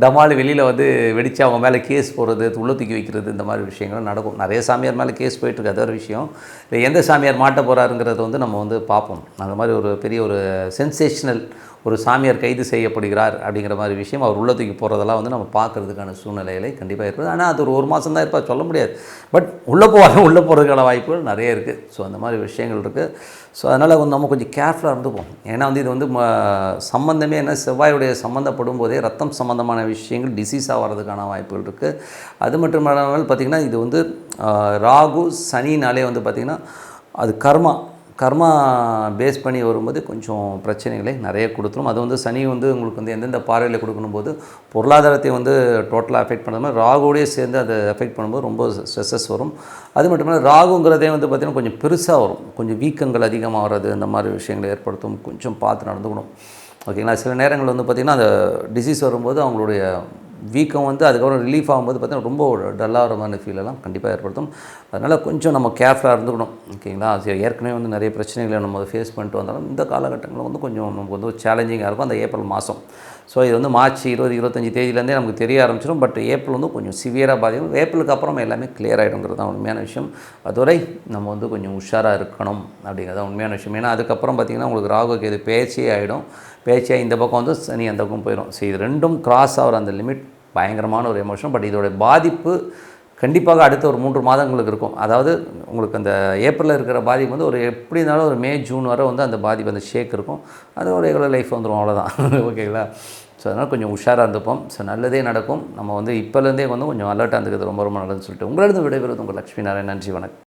டமால் வெளியில் வந்து வெடித்து அவங்க மேலே கேஸ் போடுறது, உள்ள தூக்கி வைக்கிறது, இந்த மாதிரி விஷயங்கள் நடக்கும். நிறைய சாமியார் மேலே கேஸ் போயிட்டுருக்கு. அது ஒரு விஷயம். இல்லை எந்த சாமியார் மாட்ட போகிறாருங்கிறத வந்து நம்ம வந்து பார்ப்போம். அந்த மாதிரி ஒரு பெரிய ஒரு சென்சேஷனல் ஒரு சாமியார் கைது செய்யப்படுகிறார் அப்படிங்கிற மாதிரி விஷயம் அவர் உள்ள தூக்கி போகிறதெல்லாம் வந்து நம்ம பார்க்குறதுக்கான சூழ்நிலைகளை கண்டிப்பாக இருக்குது. ஆனால் அது ஒரு மாதம் தான் இருப்பா, சொல்ல முடியாது. பட் உள்ளே போகிறதுக்கான வாய்ப்புகள் நிறைய இருக்குது. ஸோ அந்த மாதிரி விஷயங்கள் இருக்குது. ஸோ அதனால் வந்து நம்ம கொஞ்சம் கேர்ஃபுல்லாக இருந்துப்போம். ஏன்னா வந்து இது வந்து சம்மந்தமே என்ன செவ்வாயுடைய சம்மந்தப்படும் போதே ரத்தம் சம்மந்தமான விஷயங்கள் டிசீஸாக வர்றதுக்கான வாய்ப்புகள் இருக்குது. அது மட்டும் இல்லாமல் பார்த்திங்கன்னா இது வந்து ராகு சனினாலே வந்து பார்த்திங்கன்னா அது கர்மா பேஸ் பண்ணி வரும்போது கொஞ்சம் பிரச்சனைகளை நிறைய கொடுத்துரும். அது வந்து சனி வந்து உங்களுக்கு வந்து எந்தெந்த பார்வையில் கொடுக்கணும் போது பொருளாதாரத்தை வந்து டோட்டலாக அஃபெக்ட் பண்ணுற மாதிரி ராகுவோடய சேர்ந்து அதை அஃபெக்ட் பண்ணும்போது ரொம்ப ஸ்ட்ரெஸ்ஸஸ் வரும். அது மட்டும் இல்லாமல் ராகுங்கிறதே வந்து பார்த்திங்கன்னா கொஞ்சம் பெருசாக வரும், கொஞ்சம் வீக்கங்கள் அதிகமாக வர்றது, அந்த மாதிரி விஷயங்களை ஏற்படுத்தும். கொஞ்சம் பார்த்து நடந்துக்கணும். ஓகேங்களா? சில நேரங்கள் வந்து பார்த்திங்கன்னா அந்த டிசீஸ் வரும்போது அவங்களுடைய வீக்கம் வந்து அதுக்கப்புறம் ரிலீஃப் ஆகும்போது பார்த்திங்கன்னா ரொம்ப டல்லாகிற மாதிரி ஃபீலெல்லாம் கண்டிப்பாக ஏற்படுத்தும். அதனால் கொஞ்சம் நம்ம கேர்ஃபுல்லாக இருந்துக்கணும். ஓகேங்களா? ஏற்கனவே வந்து நிறைய பிரச்சனைகளை நம்ம ஃபேஸ் பண்ணிட்டு வந்தாலும் இந்த காலகட்டங்களில் வந்து கொஞ்சம் நமக்கு வந்து சேலஞ்சிங்காக இருக்கும் அந்த ஏப்ரல் மாதம். ஸோ இது வந்து மார்ச் 20-25 தேதியிலேருந்தே நமக்கு தெரிய ஆரம்பிச்சிடும். பட் ஏப்ரல் வந்து கொஞ்சம் சிவியராக பாதிக்கும். ஏப்ரலுக்கு அப்புறம் எல்லாமே கிளியர் ஆகிடுங்கிறது தான் உண்மையான விஷயம். அதுவரை நம்ம வந்து கொஞ்சம் உஷாராக இருக்கணும் அப்படிங்கிறது தான் உண்மையான விஷயம். ஏன்னா அதுக்கப்புறம் பார்த்திங்கன்னா உங்களுக்கு ராகுக்கு இது பேச்சே ஆகிடும். பேச்சியாக இந்த பக்கம் வந்து சனி அந்த பக்கம் போயிடும். ஸோ இது ரெண்டும் கிராஸ் ஆகிற அந்த லிமிட் பயங்கரமான ஒரு எமோஷன். பட் இதோடைய பாதிப்பு கண்டிப்பாக அடுத்த ஒரு 3 மாதங்களுக்கு இருக்கும். அதாவது உங்களுக்கு அந்த ஏப்ரலில் இருக்கிற பாதிப்பு வந்து ஒரு எப்படி இருந்தாலும் ஒரு மே ஜூன் வரை வந்து அந்த பாதிப்பு அந்த ஷேக் இருக்கும். அது ஒரு ரெகுலர் லைஃப் வந்துடும், அவ்வளோதான். ஓகேங்களா? ஸோ அதனால் கொஞ்சம் உஷாராக இருந்துப்போம். ஸோ நல்லதே நடக்கும். நம்ம வந்து இப்போலேருந்தே வந்து கொஞ்சம் அலர்ட்டாக இருந்துக்கிறது ரொம்ப நல்லதுன்னு சொல்லிட்டு உங்களிடம் விடைபெறுவது உங்கள் லக்ஷ்மி நாராயணன். நன்றி, வணக்கம்.